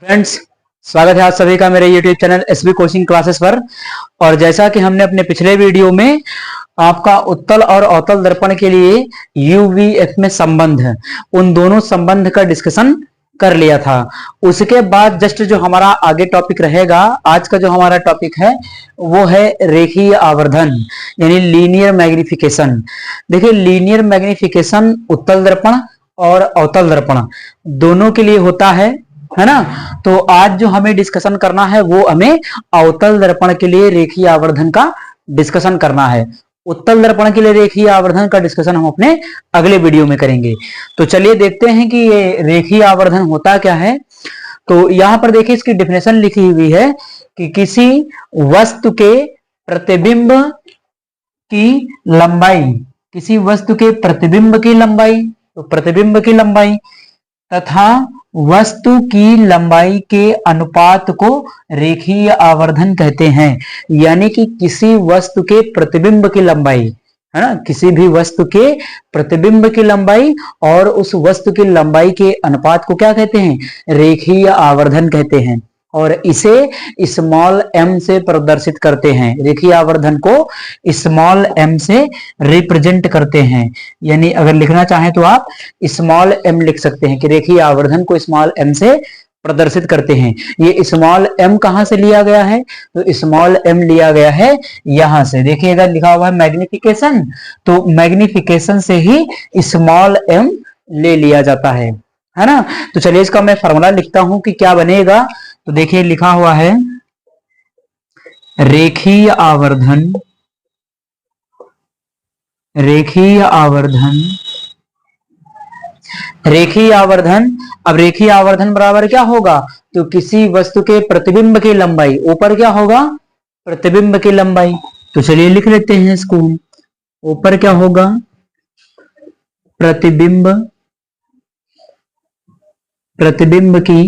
Friends, स्वागत है आप सभी का मेरे YouTube channel SB coaching classes पर। और जैसा कि हमने अपने पिछले वीडियो में आपका उत्तल और अवतल दर्पण के लिए यूवीएफ में संबंध है, उन दोनों संबंध का डिस्कशन कर लिया था। उसके बाद जस्ट जो हमारा आगे टॉपिक रहेगा, आज का जो हमारा टॉपिक है वो है रेखीय आवर्धन यानी लीनियर मैग्निफिकेशन। देखिए, लीनियर मैग्निफिकेशन उत्तल दर्पण और अवतल दर्पण दोनों के लिए होता है ना। तो आज जो हमें डिस्कशन करना है वो हमें अवतल दर्पण के लिए रेखीय आवर्धन का डिस्कशन करना है। उत्तल दर्पण के लिए रेखीय आवर्धन का डिस्कशन हम अपने अगले वीडियो में करेंगे। तो चलिए देखते हैं कि ये रेखीय आवर्धन होता क्या है। तो यहां पर देखिए, इसकी डेफिनेशन लिखी हुई है कि किसी वस्तु के प्रतिबिंब की लंबाई, किसी वस्तु के प्रतिबिंब की लंबाई, तो प्रतिबिंब की लंबाई तथा वस्तु की लंबाई के अनुपात को रेखीय आवर्धन कहते हैं। यानी कि किसी वस्तु के प्रतिबिंब की लंबाई, है ना, किसी भी वस्तु के प्रतिबिंब की लंबाई और उस वस्तु की लंबाई के अनुपात को क्या कहते हैं? रेखीय आवर्धन कहते हैं। और इसे स्मॉल एम से प्रदर्शित करते हैं। रेखीय आवर्धन को स्मॉल एम से रिप्रेजेंट करते हैं। यानी अगर लिखना चाहें तो आप स्मॉल एम लिख सकते हैं कि रेखीय आवर्धन को स्मॉल एम से प्रदर्शित करते हैं। ये स्मॉल एम कहां से लिया गया है? तो स्मॉल एम लिया गया है यहां से। देखिएगा, लिखा हुआ है मैग्निफिकेशन, तो मैग्निफिकेशन से ही स्मॉल एम ले लिया जाता है ना। तो चलिए इसका मैं फॉर्मूला लिखता हूं कि क्या बनेगा। तो देखिए, लिखा हुआ है रेखीय आवर्धन, रेखीय आवर्धन, रेखीय आवर्धन। अब रेखीय आवर्धन बराबर क्या होगा? तो किसी वस्तु के प्रतिबिंब की लंबाई, ऊपर क्या होगा? प्रतिबिंब की लंबाई। तो चलिए लिख लेते हैं इसको। ऊपर क्या होगा? प्रतिबिंब, प्रतिबिंब की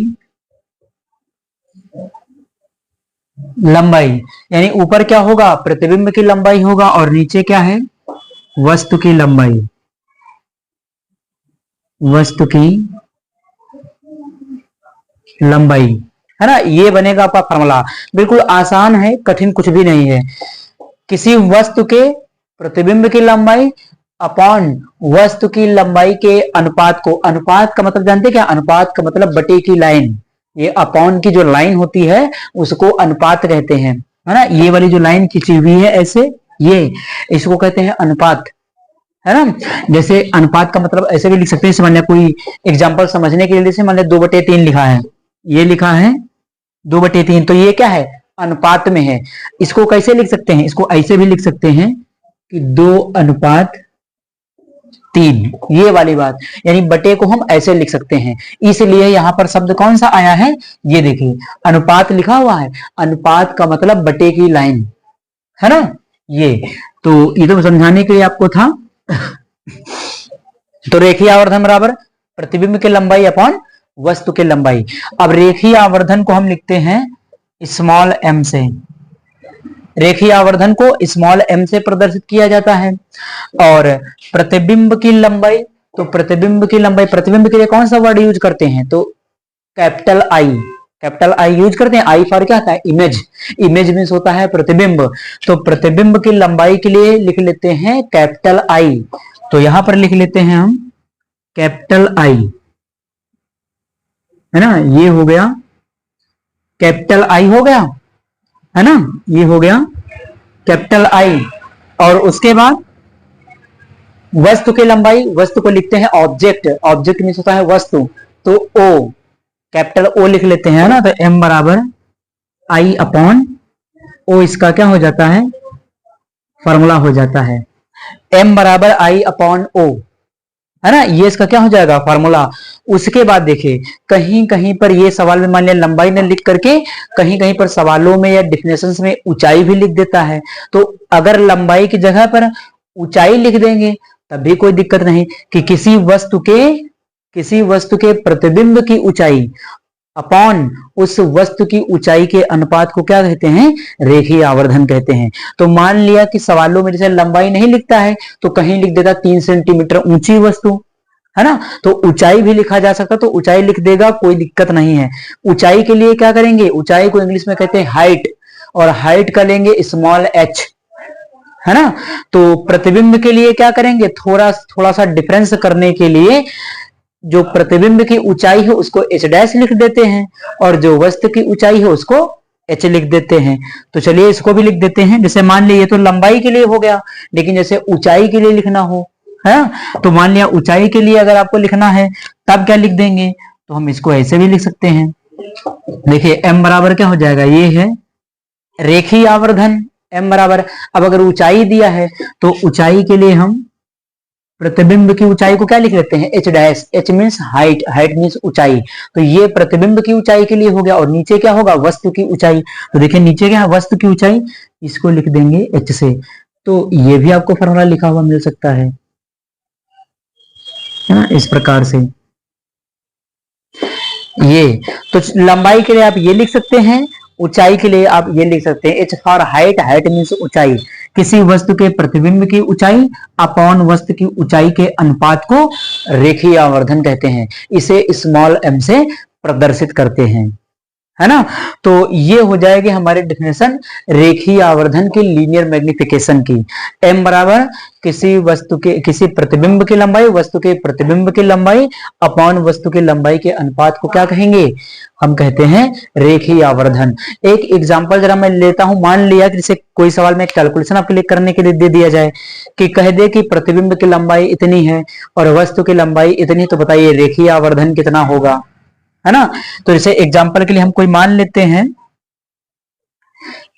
लंबाई। यानी ऊपर क्या होगा? प्रतिबिंब की लंबाई होगा और नीचे क्या है? वस्तु की लंबाई, वस्तु की लंबाई, है ना। ये बनेगा आपका फॉर्मूला। बिल्कुल आसान है, कठिन कुछ भी नहीं है। किसी वस्तु के प्रतिबिंब की लंबाई अपॉन वस्तु की लंबाई के अनुपात को, अनुपात का मतलब जानते हैं क्या? अनुपात का मतलब बटे की लाइन। ये अपॉन की जो लाइन होती है उसको अनुपात कहते हैं, है ना। ये वाली जो लाइन खींची हुई है ऐसे, ये इसको कहते हैं अनुपात, है ना। जैसे अनुपात का मतलब ऐसे भी लिख सकते हैं। मान लिया कोई एग्जांपल समझने के लिए, जैसे मान लिया 2/3 लिखा है, ये लिखा है 2/3, तो ये क्या है? अनुपात में है। इसको कैसे लिख सकते हैं? इसको ऐसे भी लिख सकते हैं कि 2/3, ये वाली बात। यानी बटे को हम ऐसे लिख सकते हैं। इसलिए यहां पर शब्द कौन सा आया है? ये देखिए, अनुपात लिखा हुआ है। अनुपात का मतलब बटे की लाइन, है ना। ये तो समझाने के लिए आपको था। तो रेखीय आवर्धन बराबर प्रतिबिंब की लंबाई अपॉन वस्तु की लंबाई। अब रेखीय आवर्धन को हम लिखते हैं स्मॉल एम से। रेखीय आवर्धन को स्मॉल एम से प्रदर्शित किया जाता है। और प्रतिबिंब की लंबाई, तो प्रतिबिंब की लंबाई, प्रतिबिंब के लिए कौन सा वर्ड यूज करते हैं? तो capital I, capital I use करते हैं। आई फॉर क्या होता है? इमेज। इमेज मीन्स होता है प्रतिबिंब। तो प्रतिबिंब की लंबाई के लिए लिख लेते हैं कैपिटल आई। तो यहां पर लिख लेते हैं हम कैपिटल आई, है ना। ये हो गया कैपिटल आई, हो गया, है ना। ये हो गया कैपिटल आई। और उसके बाद वस्तु की लंबाई, वस्तु को लिखते हैं ऑब्जेक्ट। ऑब्जेक्ट मीन्स होता है वस्तु, तो ओ, कैपिटल ओ लिख लेते हैं, ना। तो एम बराबर आई अपॉन ओ, इसका क्या हो जाता है? फॉर्मूला हो जाता है। एम बराबर आई अपॉन ओ, है ना। ये इसका क्या हो जाएगा? फॉर्मूला। उसके बाद देखिए, कहीं कहीं पर ये सवाल में मान लिया लंबाई ने लिख करके कहीं कहीं पर सवालों में या डिफिनेशंस में ऊंचाई भी लिख देता है। तो अगर लंबाई की जगह पर ऊंचाई लिख देंगे तब भी कोई दिक्कत नहीं। कि किसी वस्तु के प्रतिबिंब की ऊंचाई अपॉन उस वस्तु की ऊंचाई के अनुपात को क्या कहते हैं? रेखीय आवर्धन कहते हैं। तो मान लिया कि सवालों में जैसे लंबाई नहीं लिखता है तो कहीं लिख देता 3 सेंटीमीटर ऊंची वस्तु, है ना। तो ऊंचाई भी लिखा जा सकता, तो ऊंचाई लिख देगा, कोई दिक्कत नहीं है। ऊंचाई के लिए क्या करेंगे, ऊंचाई को इंग्लिश में कहते हैं हाइट, और हाइट का लेंगे स्मॉल h, है ना। तो प्रतिबिंब के लिए क्या करेंगे, थोड़ा सा डिफरेंस करने के लिए जो प्रतिबिंब की ऊंचाई है उसको h डैश लिख देते हैं, और जो वस्तु की ऊंचाई है उसको h लिख देते हैं। तो चलिए इसको भी लिख देते हैं। जैसे मान लिया ये तो लंबाई के लिए हो गया, लेकिन जैसे ऊंचाई के लिए लिखना हो, है, तो मान लिया ऊंचाई के लिए अगर आपको लिखना है तब क्या लिख देंगे, तो हम इसको ऐसे भी लिख सकते हैं। देखिए m बराबर क्या हो जाएगा, ये है रेखीय आवर्धन m बराबर। अब अगर ऊंचाई दिया है तो ऊंचाई के लिए हम प्रतिबिंब की ऊंचाई को क्या लिख लेते हैं, h dash. h means height, height means ऊंचाई। तो ये प्रतिबिंब की ऊंचाई के लिए हो गया, और नीचे क्या होगा, वस्तु की ऊंचाई। तो देखिए नीचे क्या है, वस्तु की ऊंचाई, इसको लिख देंगे h से। तो ये भी आपको फॉर्मूला लिखा हुआ मिल सकता है ना, इस प्रकार से। ये तो लंबाई के लिए आप ये लिख सकते हैं, ऊंचाई के लिए आप ये लिख सकते हैं h for height, height means ऊंचाई। किसी वस्तु के प्रतिबिंब की ऊंचाई अपॉन वस्तु की ऊंचाई के अनुपात को रेखीय आवर्धन कहते हैं। इसे स्मॉल m से प्रदर्शित करते हैं, है ना। तो ये हो जाएगी हमारी डेफिनेशन रेखीय आवर्धन की लीनियर मैग्निफिकेशन की। m बराबर किसी वस्तु के, किसी प्रतिबिंब की लंबाई वस्तु के प्रतिबिंब की लंबाई अपॉन वस्तु की लंबाई के अनुपात को क्या कहेंगे, हम कहते हैं रेखीय आवर्धन। एक एग्जांपल जरा मैं लेता हूं। मान लिया कि जैसे कोई सवाल में कैलकुलेशन आपके लिए करने के लिए दे दिया जाए कि कह दे कि प्रतिबिंब की लंबाई इतनी है और वस्तु की लंबाई इतनी, तो बताइए रेखीय आवर्धन कितना होगा, है ना। तो जैसे एग्जांपल के लिए हम कोई मान लेते हैं,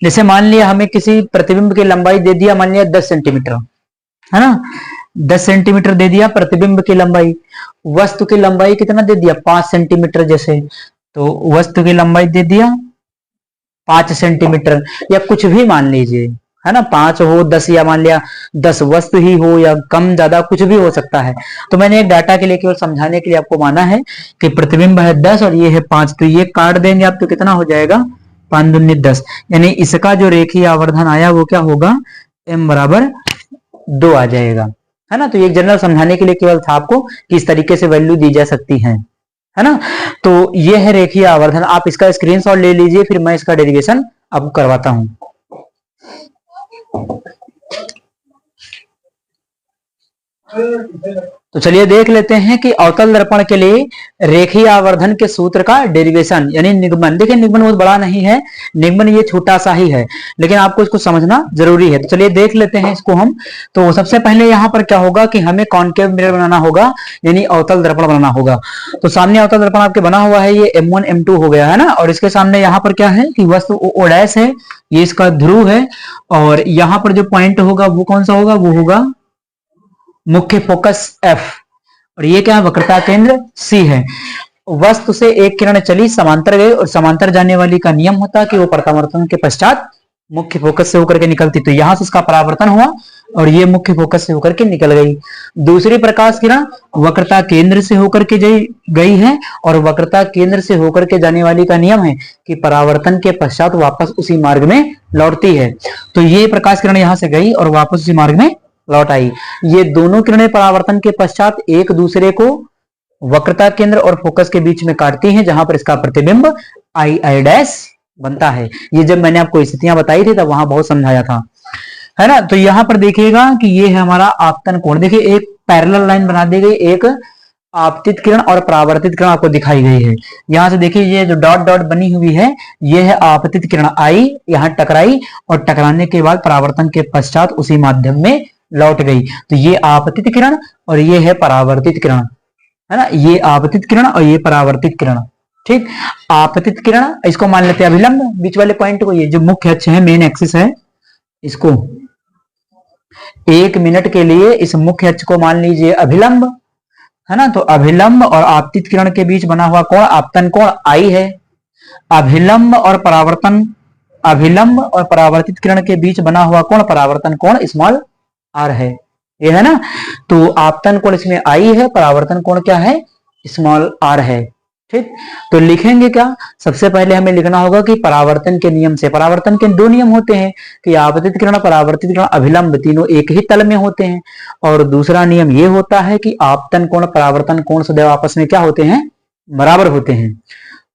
जैसे मान लिया हमें किसी प्रतिबिंब की लंबाई दे दिया, मान लिया 10 सेंटीमीटर, है ना। 10 सेंटीमीटर दे दिया प्रतिबिंब की लंबाई, वस्तु की लंबाई कितना दे दिया, 5 सेंटीमीटर। जैसे तो वस्तु की लंबाई दे दिया 5 सेंटीमीटर, या कुछ भी मान लीजिए, है ना, 5 हो 10, या मान लिया 10 वस्तु ही हो, या कम ज्यादा कुछ भी हो सकता है। तो मैंने एक डाटा के लिए केवल समझाने के लिए आपको माना है कि प्रतिबिंब है 10 और ये है 5, तो ये काट देंगे आप तो कितना हो जाएगा, 5 दूनी 10, यानी इसका जो रेखीय आवर्धन आया वो क्या होगा, m बराबर 2 आ जाएगा, है ना। तो ये जनरल समझाने के लिए केवल था आपको कि इस तरीके से वैल्यू दी जा सकती है ना। तो ये है रेखीय आवर्धन। आप इसका स्क्रीनशॉट ले लीजिए, फिर मैं इसका डेरिवेशन आपको करवाता हूं। तो चलिए देख लेते हैं कि अवतल दर्पण के लिए रेखीय आवर्धन के सूत्र का डेरिवेशन यानी निगमन। देखिए निगमन बहुत बड़ा नहीं है, निगमन ये छोटा सा ही है, लेकिन आपको इसको समझना जरूरी है। तो चलिए देख लेते हैं इसको हम। तो सबसे पहले यहाँ पर क्या होगा कि हमें कॉन्केव मिरर बनाना होगा, यानी अवतल दर्पण बनाना होगा। तो सामने अवतल दर्पण आपके बना हुआ है, ये M1 M2 हो गया, है ना। और इसके सामने यहाँ पर क्या है कि वस्तु O डैश है, ये इसका ध्रुव है, और यहाँ पर जो पॉइंट होगा वो कौन सा होगा, वो होगा मुख्य फोकस F, और ये क्या है, वक्रता केंद्र C है। वस्तु से एक किरण चली, समांतर गई, और समांतर जाने वाली का नियम होता है कि वो परावर्तन के पश्चात मुख्य फोकस से होकर के निकलती। तो यहां से उसका परावर्तन हुआ और ये मुख्य फोकस से होकर के निकल गई। दूसरी प्रकाश किरण वक्रता केंद्र से होकर के गई है, और वक्रता केंद्र से होकर के जाने वाली का नियम है कि परावर्तन के पश्चात वापस उसी मार्ग में लौटती है। तो ये प्रकाश किरण यहां से गई और वापस उसी मार्ग में लौट आई। ये दोनों किरणें परावर्तन के पश्चात एक दूसरे को वक्रता केंद्र और फोकस के बीच में काटती हैं, जहां पर इसका प्रतिबिंब आई डैश बनता है। ये जब मैंने आपको स्थितियां बताई थी तब वहां बहुत समझाया था, है ना। तो यहां पर देखिएगा कि ये है हमारा आपतन कोण। देखिए एक पैरेलल लाइन बना दी गई, एक आपतित किरण और परावर्तित किरण आपको दिखाई गई है। यहां से देखिए ये जो डॉट डॉट बनी हुई है, ये है आपतित किरण आई, यहां टकराई और टकराने के बाद परावर्तन के पश्चात उसी माध्यम में लौट गई। तो ये आपतित किरण और ये है परावर्तित किरण, है ना। ये आपतित किरण और ये परावर्तित किरण, ठीक। आपतित किरण इसको मान लेते हैं अभिलंब, बीच वाले पॉइंट को, ये जो मुख्य अक्ष है, मेन एक्सिस है, इसको 1 मिनट के लिए इस मुख्य अक्ष को मान लीजिए अभिलंब, है ना। तो अभिलंब और आपतित किरण के बीच बना हुआ कोण आपतन कोण आई है। अभिलंब और परावर्तित किरण के बीच बना हुआ कोण परावर्तन कोण स्मॉल आर है, ये है ना। तो आपतन कोण इसमें आई है, परावर्तन कोण क्या है, स्मॉल आर है, ठीक, तो लिखेंगे क्या, सबसे पहले हमें लिखना होगा कि परावर्तन के नियम से, परावर्तन के दो नियम होते हैं कि आपतित किरण, परावर्तित किरण, अभिलंब, तीनों एक ही तल में होते हैं। और दूसरा नियम ये होता है कि आपतन कोण परावर्तन कोण सदैव आपस में क्या होते हैं, बराबर होते हैं।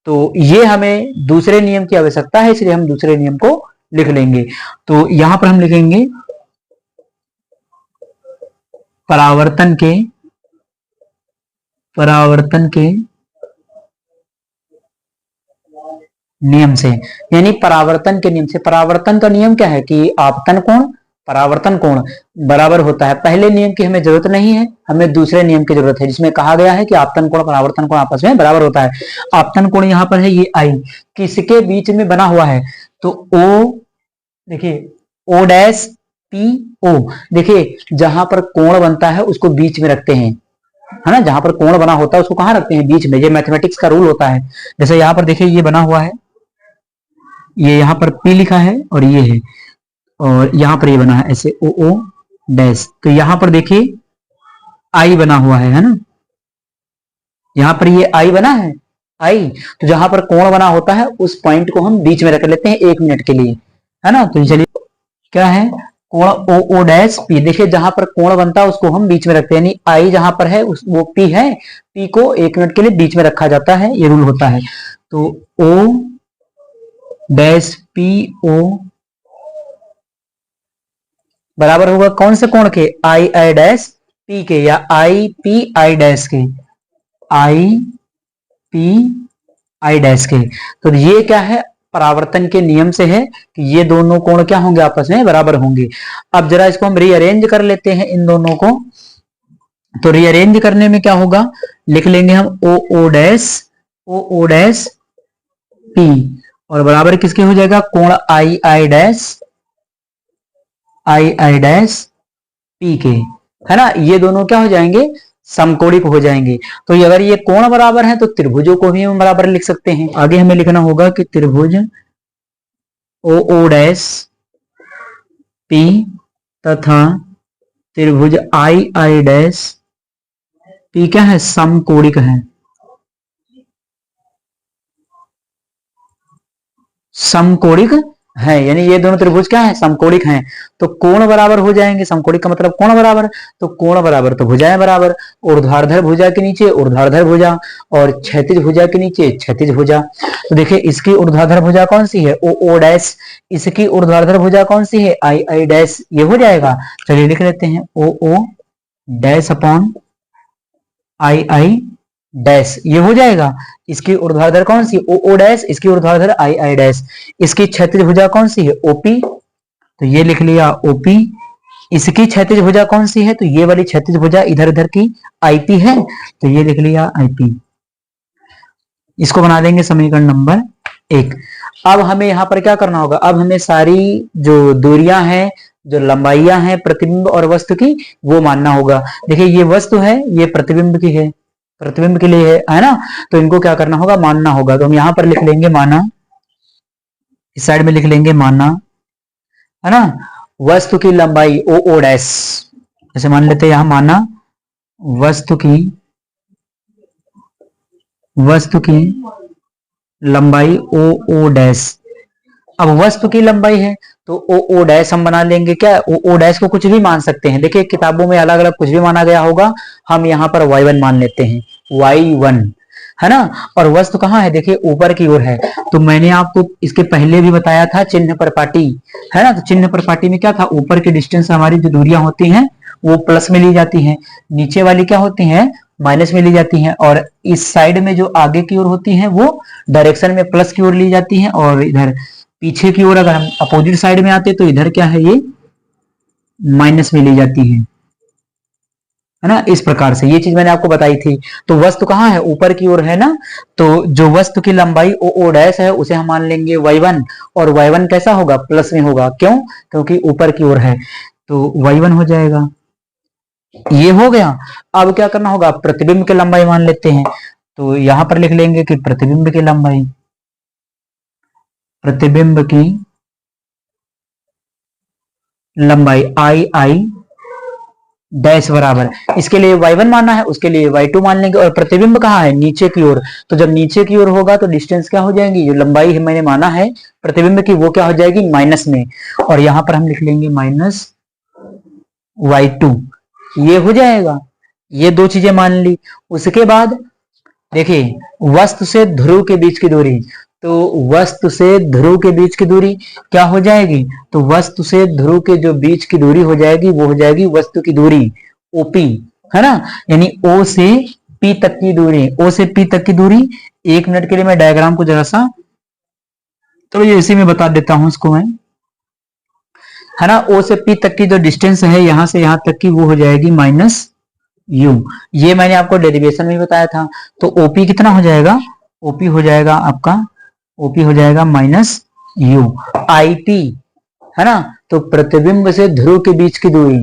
तो ये हमें दूसरे नियम की आवश्यकता है, इसलिए हम दूसरे नियम को लिख लेंगे। तो यहां पर हम लिखेंगे परावर्तन के नियम से, यानी परावर्तन के नियम से। परावर्तन का नियम क्या है कि आपतन कोण परावर्तन कोण बराबर होता है। पहले नियम की हमें जरूरत नहीं है, हमें दूसरे नियम की जरूरत है जिसमें कहा गया है कि आपतन कोण परावर्तन कोण आपस में बराबर होता है। आपतन कोण यहाँ पर है ये आई, किसके बीच में बना हुआ है, तो ओ, देखिए ओ डैश पी ओ, देखिए जहां पर कोण बनता है उसको बीच में रखते हैं, है ना, जहां पर कोण बना होता है उसको कहां रखते हैं, बीच में। ये मैथमेटिक्स का रूल होता है। जैसे यहाँ पर देखिए ये बना हुआ है, ये यहाँ पर P लिखा है और ये है, और यहाँ पर ये बना है ऐसे ओ ओ डैश, तो यहाँ पर देखिए आई बना हुआ है ना, यहाँ पर ये आई बना है आई, तो जहां पर कोण बना होता है उस पॉइंट को हम बीच में रख लेते हैं 1 मिनट के लिए, है ना। तो चलिए क्या है, कोण ओ ओ डैश पी, देखिए जहां पर कोण बनता है उसको हम बीच में रखते हैं, यानी आई जहां पर है उस वो पी है, पी को 1 मिनट के लिए बीच में रखा जाता है, ये रूल होता है। तो ओ डैश पी ओ बराबर होगा कौन से कोण के, आई आई डैश पी के, या आई पी आई डैश के, आई पी आई डैश के। तो ये क्या है, परावर्तन के नियम से है कि ये दोनों कोण क्या होंगे, आपस में बराबर होंगे। अब जरा इसको हम रीअरेंज कर लेते हैं इन दोनों को। तो रीअरेंज करने में क्या होगा, लिख लेंगे हम ओ ओ डैश पी, और बराबर किसके हो जाएगा, कोण आई आई डैश पी के, है ना। ये दोनों क्या हो जाएंगे, समकोणिक हो जाएंगे। तो अगर ये कोण बराबर है तो त्रिभुजों को भी हम बराबर लिख सकते हैं। आगे हमें लिखना होगा कि त्रिभुज ओ ओ डैश पी तथा त्रिभुज आई आई डैश पी क्या है, समकोणिक है, समकोणिक है, यानी ये दोनों त्रिभुज क्या है, समकोणिक हैं। तो कोण बराबर हो जाएंगे, समकोणिक का मतलब कोण बराबर, तो कोण बराबर तो भुजाएं बराबर, ऊर्ध्वाधर भुजा के नीचे ऊर्ध्वाधर भुजा और क्षैतिज भुजा के नीचे क्षैतिज भुजा। तो देखिए इसकी ऊर्ध्वाधर भुजा कौन सी है, ओ ओ डैश, इसकी ऊर्ध्वाधर भुजा कौन सी है, आई आई डैश, ये हो जाएगा। चलिए लिख लेते हैं O O dash upon I I dash, ये हो जाएगा। इसकी ऊर्ध्वाधर कौन सी, ओ ओ डैश, इसकी ऊर्ध्वाधर आई आई डैश, इसकी क्षैतिज भुजा कौन सी है, ओपी, तो ये लिख लिया ओपी। इसकी क्षैतिज भुजा कौन सी है, तो ये वाली क्षैतिज भुजा इधर इधर की आईपी है, तो ये लिख लिया आईपी। इसको बना देंगे समीकरण नंबर 1। अब हमें यहाँ पर क्या करना होगा, अब हमें सारी जो दूरियां हैं, जो लंबाइयां हैं प्रतिबिंब और वस्तु की, वो मानना होगा। देखिए ये वस्तु है, ये प्रतिबिंब की है, प्रतिबिंब के लिए है ना, तो इनको क्या करना होगा, मानना होगा। तो हम यहां पर लिख लेंगे माना, इस साइड में लिख लेंगे माना, है ना, वस्तु की लंबाई ओ ओ डैश, जैसे मान लेते हैं यहां माना वस्तु की लंबाई ओ ओ डैश। अब वस्तु की लंबाई है तो ओ ओ डैश हम बना लेंगे, क्या ओ ओ डैश को कुछ भी मान सकते हैं, देखिए किताबों में अलग अलग कुछ भी माना गया होगा, हम यहाँ पर y1 मान लेते हैं, y1, है ना। और वस्तु कहाँ है, देखिए ऊपर की ओर है, तो मैंने आपको इसके पहले भी बताया था चिन्ह पर पाटी, है ना। तो चिन्ह पर पाटी में क्या था, ऊपर की डिस्टेंस हमारी जो दूरियां होती हैं वो प्लस में ली जाती हैं, नीचे वाली क्या होती हैं, माइनस में ली जाती हैं, और इस साइड में जो आगे की ओर होती हैं वो डायरेक्शन में प्लस की ओर ली जाती हैं, और इधर पीछे की ओर अगर हम अपोजिट साइड में आते तो इधर क्या है, ये माइनस में ली जाती है ना। इस प्रकार से ये चीज मैंने आपको बताई थी। तो वस्तु कहाँ है, ऊपर की ओर है ना, तो जो वस्तु की लंबाई ओ ओ डैश है उसे हम मान लेंगे y1, और y1 कैसा होगा, प्लस में होगा, क्यों, क्योंकि ऊपर की ओर है, तो y1 हो जाएगा। ये हो गया। अब क्या करना होगा, प्रतिबिंब की लंबाई मान लेते हैं, तो यहां पर लिख लेंगे कि प्रतिबिंब की लंबाई, प्रतिबिंब की लंबाई आई आई डैश बराबर, इसके लिए y1 मानना है, उसके लिए y2 मान लेंगे। और प्रतिबिंब कहाँ है? नीचे की ओर। तो जब नीचे की ओर होगा तो डिस्टेंस क्या हो जाएगी? जो लंबाई है मैंने माना है प्रतिबिंब की, वो क्या हो जाएगी? माइनस में। और यहां पर हम लिख लेंगे माइनस y2, ये हो जाएगा। ये दो चीजें मान ली। उसके बाद देखिए, वस्तु से ध्रुव के बीच की दूरी, तो वस्तु से ध्रुव के बीच की दूरी क्या हो जाएगी? तो वस्तु से ध्रुव के जो बीच की दूरी हो जाएगी वो हो जाएगी वस्तु की दूरी ओपी, है ना। यानी ओ से पी तक की दूरी, ओ से पी तक की दूरी। 1 मिनट के लिए मैं डायग्राम को जरा सा तो ये इसी में बता देता हूं इसको मैं, है ना। ओ से पी तक की जो डिस्टेंस है यहां से यहां तक की, वो हो जाएगी माइनस यू। ये मैंने आपको डेरिवेशन में बताया था। तो ओपी कितना हो जाएगा? ओपी हो जाएगा आपका, ओपी हो जाएगा माइनस यू। आईपी, है ना। तो प्रतिबिंब से ध्रुव के बीच की दूरी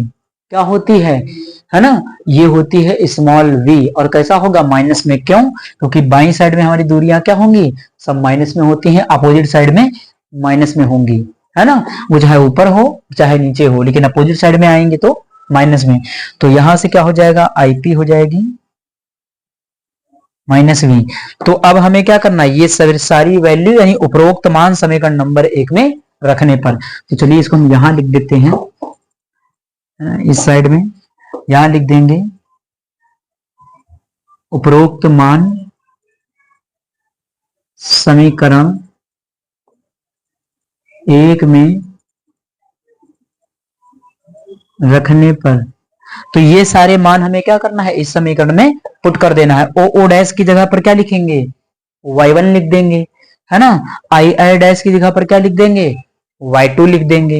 क्या होती है ना, ये होती है स्मॉल वी। और कैसा होगा? माइनस में। क्यों? क्योंकि बाई साइड में हमारी दूरियां क्या होंगी? सब माइनस में होती हैं, अपोजिट साइड में माइनस में होंगी, है ना। वो चाहे ऊपर हो चाहे नीचे हो, लेकिन अपोजिट साइड में आएंगे तो माइनस में। तो यहां से क्या हो जाएगा? आईपी हो जाएगी माइनस वी। तो अब हमें क्या करना है? ये सारी वैल्यू यानी उपरोक्त मान समीकरण नंबर 1 में रखने पर। तो चलिए इसको हम यहां लिख देते हैं, इस साइड में यहां लिख देंगे उपरोक्त मान समीकरण 1 में रखने पर। तो ये सारे मान हमें क्या करना है? इस समीकरण में पुट कर देना है। ओ डैश की जगह पर क्या लिखेंगे? y1 लिख देंगे, है ना। आई डैश की जगह पर क्या लिख देंगे? y2 लिख देंगे।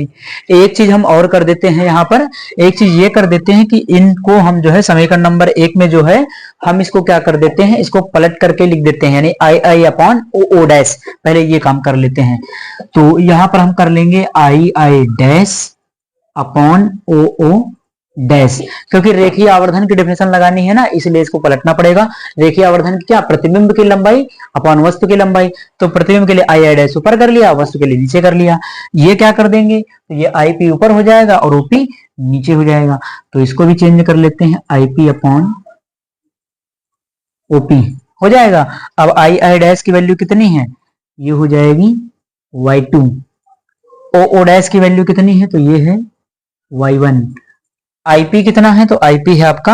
एक चीज हम और कर देते हैं यहाँ पर, एक चीज ये कर देते हैं कि इनको हम जो है समीकरण नंबर 1 में जो है हम इसको क्या कर देते हैं? इसको पलट करके लिख देते हैं, यानी आई अपॉन ओ डैश। पहले ये काम कर लेते हैं। तो यहां पर हम कर लेंगे I dash upon O dash, क्योंकि रेखीय आवर्धन की डेफिनेशन लगानी है ना, इसलिए इसको पलटना पड़ेगा। रेखीय आवर्धन की क्या? प्रतिबिंब की लंबाई अपॉन वस्तु की लंबाई। तो प्रतिबिंब के लिए आई डैश ऊपर कर लिया, वस्तु के लिए नीचे कर लिया। ये क्या कर देंगे? तो ये आई पी ऊपर हो जाएगा और ओपी नीचे हो जाएगा। तो इसको भी चेंज कर लेते हैं, आई पी अपॉन ओपी हो जाएगा। अब आई डैश की वैल्यू कितनी है? ये हो जाएगी y2। ओ डैश की वैल्यू कितनी है? तो ये है y1। आईपी कितना है? तो आईपी है आपका,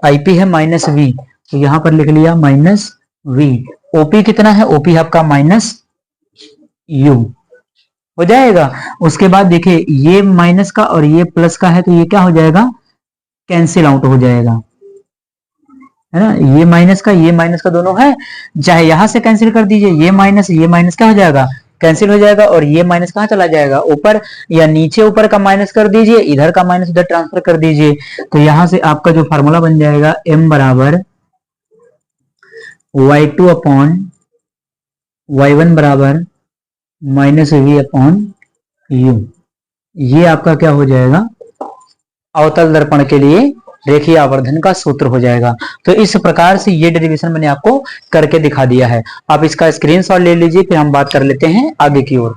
आईपी है माइनस वी, तो यहां पर लिख लिया माइनस वी। ओपी कितना है? ओपी है आपका माइनस यू हो जाएगा। उसके बाद देखिए, ये माइनस का और ये प्लस का है, तो ये क्या हो जाएगा? कैंसिल आउट हो जाएगा, है ना। ये माइनस का दोनों है, चाहे यहां से कैंसिल कर दीजिए, ये माइनस क्या हो जाएगा? कैंसिल हो जाएगा। और ये माइनस कहां चला जाएगा? ऊपर, या नीचे ऊपर का माइनस कर दीजिए, इधर का माइनस उधर ट्रांसफर कर दीजिए। तो यहां से आपका जो फॉर्मूला बन जाएगा m बराबर y2 अपॉन y1 बराबर माइनस वी अपॉन यू। ये आपका क्या हो जाएगा? अवतल दर्पण के लिए रेखीय आवर्धन का सूत्र हो जाएगा। तो इस प्रकार से ये डेरिवेशन मैंने आपको करके दिखा दिया है। आप इसका स्क्रीनशॉट ले लीजिए, फिर हम बात कर लेते हैं आगे की ओर।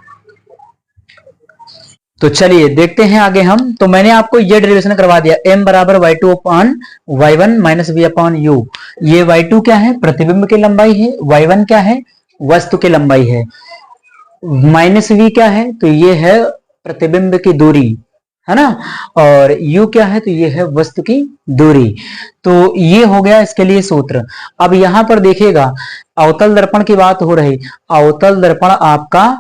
तो चलिए देखते हैं आगे हम। तो मैंने आपको ये डेरिवेशन करवा दिया, m बराबर y2 upon y1 minus v upon u। ये y2 क्या है? प्रतिबिंब की लंबाई है। y1 क्या है? वस्तु की लंबाई है। माइनस v क्या है? तो ये है प्रतिबिंब की दूरी, है ना। और u क्या है? तो ये है वस्तु की दूरी। तो ये हो गया इसके लिए सूत्र। अब यहां पर देखिएगा, अवतल दर्पण की बात हो रही। अवतल दर्पण आपका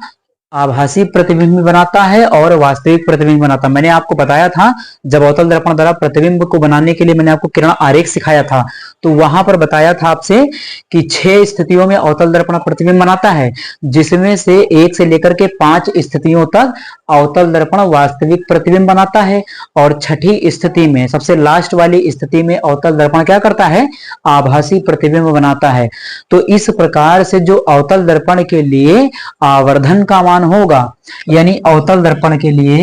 आभासी प्रतिबिंब बनाता है और वास्तविक प्रतिबिंब बनाता है। मैंने आपको बताया था, जब अवतल दर्पण द्वारा प्रतिबिंब को बनाने के लिए मैंने आपको किरण आरेख सिखाया था, तो वहां पर बताया था आपसे कि 6 स्थितियों में अवतल दर्पण प्रतिबिंब बनाता है, जिसमें से 1 से लेकर के 5 स्थितियों तक अवतल दर्पण वास्तविक प्रतिबिंब बनाता है। और छठी स्थिति में, सबसे लास्ट वाली स्थिति में अवतल दर्पण क्या करता है? आभासी प्रतिबिंब बनाता है। तो इस प्रकार से जो अवतल दर्पण के लिए आवर्धन का मान होगा, यानी अवतल दर्पण के लिए,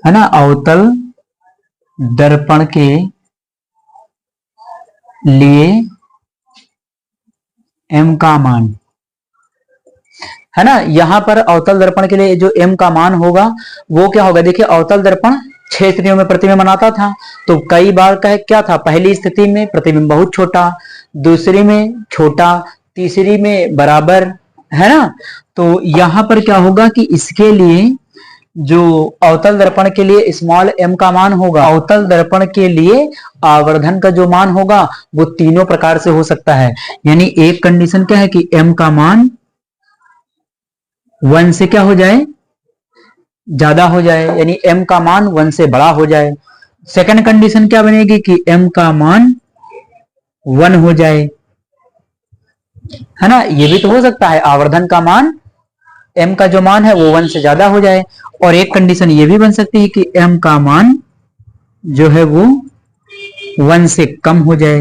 है ना, अवतल दर्पण के लिए m का मान, है ना। यहां पर अवतल दर्पण के लिए जो m का मान होगा वो क्या होगा? देखिए, अवतल दर्पण 6 स्थितियों में प्रतिबिंब बनाता था। तो कई बार क्या था, पहली स्थिति में प्रतिबिंब बहुत छोटा, दूसरी में छोटा, तीसरी में बराबर, है ना। तो यहां पर क्या होगा कि इसके लिए जो अवतल दर्पण के लिए स्मॉल m का मान होगा, अवतल दर्पण के लिए आवर्धन का जो मान होगा वो तीनों प्रकार से हो सकता है। यानी एक कंडीशन क्या है कि m का मान 1 से क्या हो जाए, ज्यादा हो जाए, यानी m का मान 1 से बड़ा हो जाए। सेकंड कंडीशन क्या बनेगी कि m का मान 1 हो जाए, है ना। ये भी तो हो सकता है, आवर्धन का मान m का जो मान है वो 1 से ज्यादा हो जाए। और एक कंडीशन ये भी बन सकती है कि m का मान जो है वो 1 से कम हो जाए,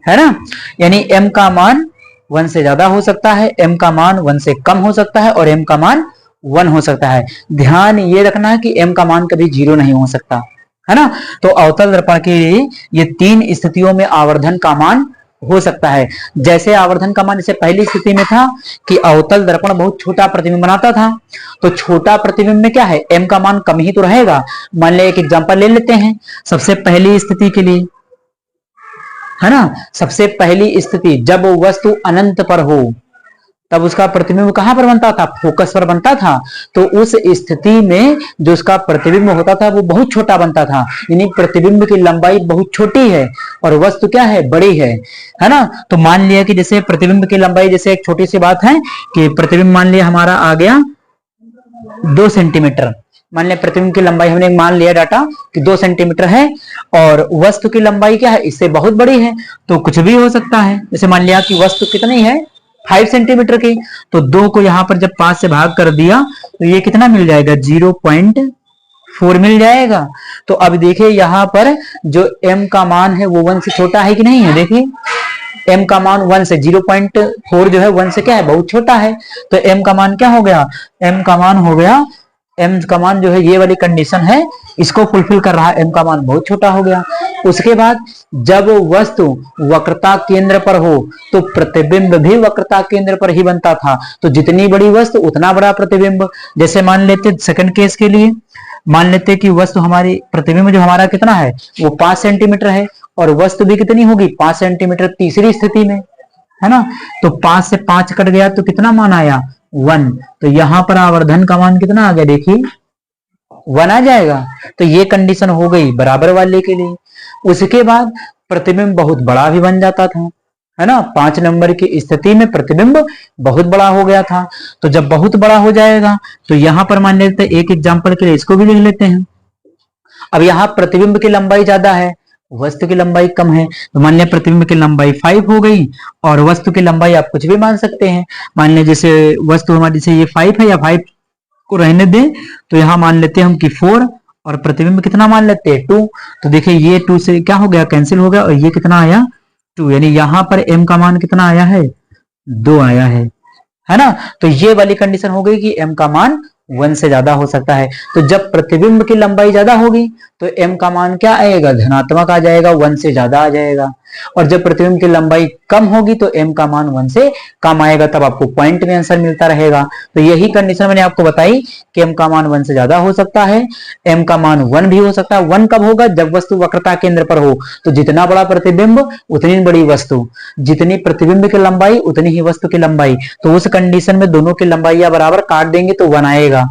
है ना। यानी m का मान 1 से ज्यादा हो सकता है, m का मान 1 से कम हो सकता है और m का मान 1 हो सकता है। ध्यान ये रखना है कि m का मान कभी 0 नहीं हो सकता, है ना। तो अवतल दर्पण के लिए ये 3 स्थितियों में आवर्धन का मान हो सकता है। जैसे आवर्धन का मान जैसे पहली स्थिति में था कि अवतल दर्पण बहुत छोटा प्रतिबिंब बनाता था, तो छोटा प्रतिबिंब में क्या है, m का मान कम ही तो रहेगा। मान लिया एक एग्जांपल ले लेते हैं, सबसे पहली स्थिति के लिए, है ना। सबसे पहली स्थिति जब वस्तु अनंत पर हो तब उसका प्रतिबिंब कहां पर बनता था, फोकस पर बनता था। तो उस स्थिति में जो उसका प्रतिबिंब होता था वो बहुत छोटा बनता था, यानी प्रतिबिंब की लंबाई बहुत छोटी है और वस्तु क्या है, बड़ी है ना। तो मान लिया कि जैसे प्रतिबिंब की लंबाई, जैसे एक छोटी सी बात है कि प्रतिबिंब मान लिया हमारा आ गया 2 सेंटीमीटर। मान लिया प्रतिबिंब की लंबाई हमने मान लिया डाटा कि 2 सेंटीमीटर है और वस्तु की लंबाई क्या है, इससे बहुत बड़ी है। तो कुछ भी हो सकता है, जैसे मान लिया कि वस्तु कितनी है 5 सेंटीमीटर की, तो 2 को यहां पर जब 5 से भाग कर दिया तो ये कितना मिल जाएगा, 0.4 मिल जाएगा। तो अब देखिए यहां पर जो m का मान है वो 1 से छोटा है कि नहीं है। देखिए m का मान 1 से 0.4 जो है 1 से क्या है, बहुत छोटा है। तो m का मान क्या हो गया, m का मान हो गया, m का मान जो है ये वाली कंडीशन है इसको फुलफिल कर रहा है, m का मान बहुत छोटा हो गया। उसके बाद जब वस्तु वक्रता केंद्र पर हो तो प्रतिबिंब भी वक्रता केंद्र पर ही बनता था। तो जितनी बड़ी वस्तु उतना बड़ा प्रतिबिंब। जैसे मान लेते सेकंड केस के लिए, मान लेते कि वस्तु हमारी प्रतिबिंब जो हमारा कितना है वो 5 सेंटीमीटर है और वस्तु भी कितनी होगी 5 सेंटीमीटर तीसरी स्थिति में, है ना। तो 5 से 5 कट गया तो कितना मान आया 1। तो यहां पर आवर्धन का मान कितना आ गया, देखिए 1 आ जाएगा। तो ये कंडीशन हो गई बराबर वाले के लिए। उसके बाद प्रतिबिंब बहुत बड़ा भी बन जाता था, है ना। 5 नंबर की स्थिति में प्रतिबिंब बहुत बड़ा हो गया था। तो जब बहुत बड़ा हो जाएगा तो यहां पर मान लेते हैं एक एग्जांपल के लिए इसको भी लिख लेते हैं। अब यहाँ प्रतिबिंब की लंबाई ज्यादा है, वस्तु की लंबाई कम है, तो मान लिया प्रतिबिंब की लंबाई 5 हो गई और वस्तु की लंबाई आप कुछ भी मान सकते हैं। मान लिया जैसे वस्तु हमारी जैसे ये 5 है या 5 को रहने दें, तो यहाँ मान लेते हैं हम कि 4 और प्रतिबिंब कितना मान लेते हैं 2। तो देखिए ये 2 से क्या हो गया, कैंसिल हो गया और ये कितना आया 2, यानी यहाँ पर m का मान कितना आया है 2 आया है ना। तो ये वाली कंडीशन हो गई कि m का मान 1 से ज्यादा हो सकता है। तो जब प्रतिबिंब की लंबाई ज्यादा होगी तो m का मान क्या आएगा, धनात्मक आ जाएगा, 1 से ज्यादा आ जाएगा। और जब प्रतिबिंब की लंबाई कम होगी तो m का मान 1 से कम आएगा, तब आपको पॉइंट में आंसर मिलता रहेगा। तो यही कंडीशन मैंने आपको बताई कि m का मान 1 से ज्यादा हो सकता है, m का मान 1 भी हो सकता है। 1 कब होगा, जब वस्तु वक्रता केंद्र पर हो। तो जितना बड़ा प्रतिबिंब उतनी बड़ी वस्तु, जितनी प्रतिबिंब की लंबाई उतनी ही वस्तु की लंबाई। तो उस कंडीशन में दोनों की लंबाई बराबर काट देंगे तो 1 आएगा,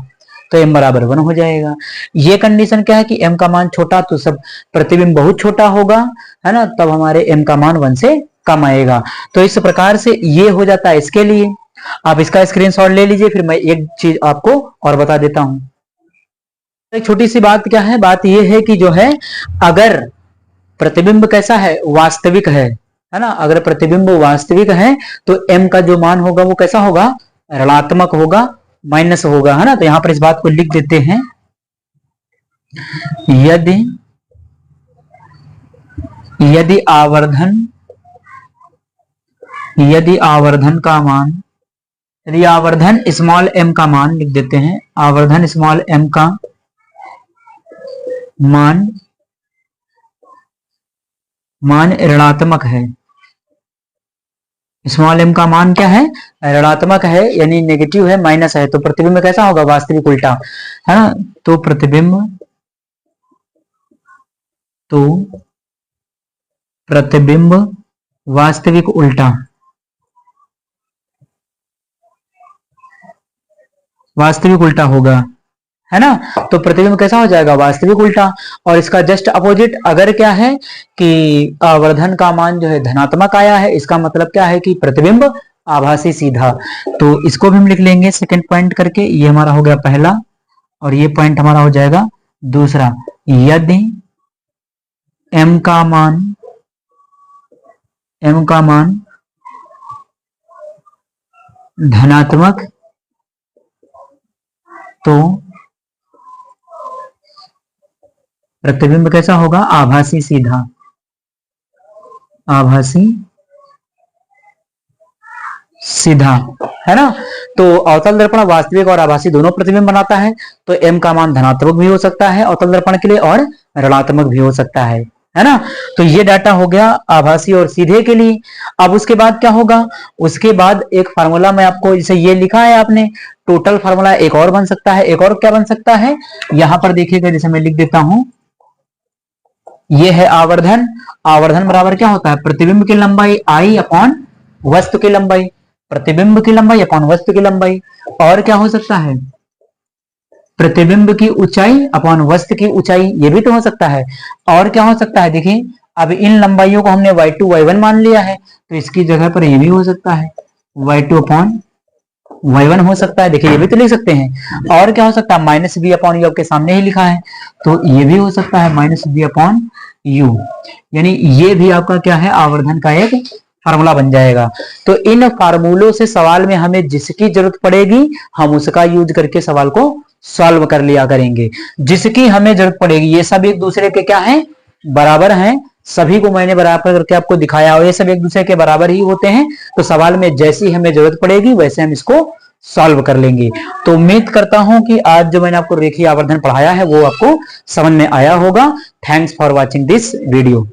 तो m बराबर 1 हो जाएगा। ये कंडीशन क्या है कि m का मान छोटा तो सब प्रतिबिंब बहुत छोटा होगा, है ना, तब हमारे m का मान 1 से कम आएगा। तो इस प्रकार से ये हो जाता है इसके लिए। आप इसका स्क्रीनशॉट ले लीजिए, फिर मैं एक चीज आपको और बता देता हूं। एक छोटी सी बात क्या है, बात यह है कि जो है अगर प्रतिबिंब कैसा है, वास्तविक है ना, अगर प्रतिबिंब वास्तविक है तो m का जो मान होगा वो कैसा होगा, ऋणात्मक होगा, माइनस होगा, है ना। तो यहां पर इस बात को लिख देते हैं, यदि यदि आवर्धन का मान, यदि आवर्धन स्मॉल m का मान लिख देते हैं, आवर्धन स्मॉल m का मान ऋणात्मक है, स्मॉल m का मान क्या है, ऋणात्मक है यानी नेगेटिव है, माइनस है, तो प्रतिबिंब कैसा होगा, वास्तविक उल्टा, है ना। तो प्रतिबिंब वास्तविक उल्टा, वास्तविक उल्टा होगा, है ना। तो प्रतिबिंब कैसा हो जाएगा, वास्तविक उल्टा। और इसका जस्ट अपोजिट अगर क्या है कि आवर्धन का मान जो है धनात्मक आया है, इसका मतलब क्या है कि प्रतिबिंब आभासी सीधा। तो इसको भी हम लिख लेंगे सेकंड पॉइंट करके, ये हमारा हो गया पहला, और ये पॉइंट हमारा हो जाएगा दूसरा। यदि m का मान धनात्मक तो प्रतिबिंब कैसा होगा, आभासी सीधा, आभासी सीधा, है ना। तो अवतल दर्पण वास्तविक और आभासी दोनों प्रतिबिंब बनाता है। तो m का मान धनात्मक भी हो सकता है अवतल दर्पण के लिए और ऋणात्मक भी हो सकता है ना। तो ये डाटा हो गया आभासी और सीधे के लिए। अब उसके बाद क्या होगा, उसके बाद एक फार्मूला मैं आपको, जैसे ये लिखा है आपने टोटल फार्मूला, एक और बन सकता है। एक और क्या बन सकता है, यहां पर देखिएगा, जैसे मैं लिख देता हूं, ये है आवर्धन। आवर्धन बराबर क्या होता है, प्रतिबिंब की लंबाई I अपॉन वस्तु की लंबाई, प्रतिबिंब की लंबाई अपॉन वस्तु की लंबाई। और क्या हो सकता है, प्रतिबिंब की ऊंचाई अपॉन वस्तु की ऊंचाई, ये भी तो हो सकता है। और क्या हो सकता है, देखिए अब इन लंबाइयों को हमने y2 y1 मान लिया है, तो इसकी जगह पर ये भी हो सकता है y2 अपॉन y1 हो सकता है। देखिए ये भी तो लिख सकते हैं। और क्या हो सकता है, माइनस बी अपॉन यू, आपके सामने ही लिखा है, तो ये भी हो सकता है माइनस बी अपॉन यू, यानी ये भी आपका क्या है, आवर्धन का एक फार्मूला बन जाएगा। तो इन फार्मूलों से सवाल में हमें जिसकी जरूरत पड़ेगी हम उसका यूज करके सवाल को सॉल्व कर लिया करेंगे। जिसकी हमें जरूरत पड़ेगी, ये सब एक दूसरे के क्या है, बराबर हैं, सभी को मैंने बराबर करके आपको दिखाया, और ये सब एक दूसरे के बराबर ही होते हैं। तो सवाल में जैसी हमें जरूरत पड़ेगी वैसे हम इसको सॉल्व कर लेंगे। तो उम्मीद करता हूं कि आज जो मैंने आपको रेखीय आवर्धन पढ़ाया है वो आपको समझ में आया होगा। Thanks for watching this video.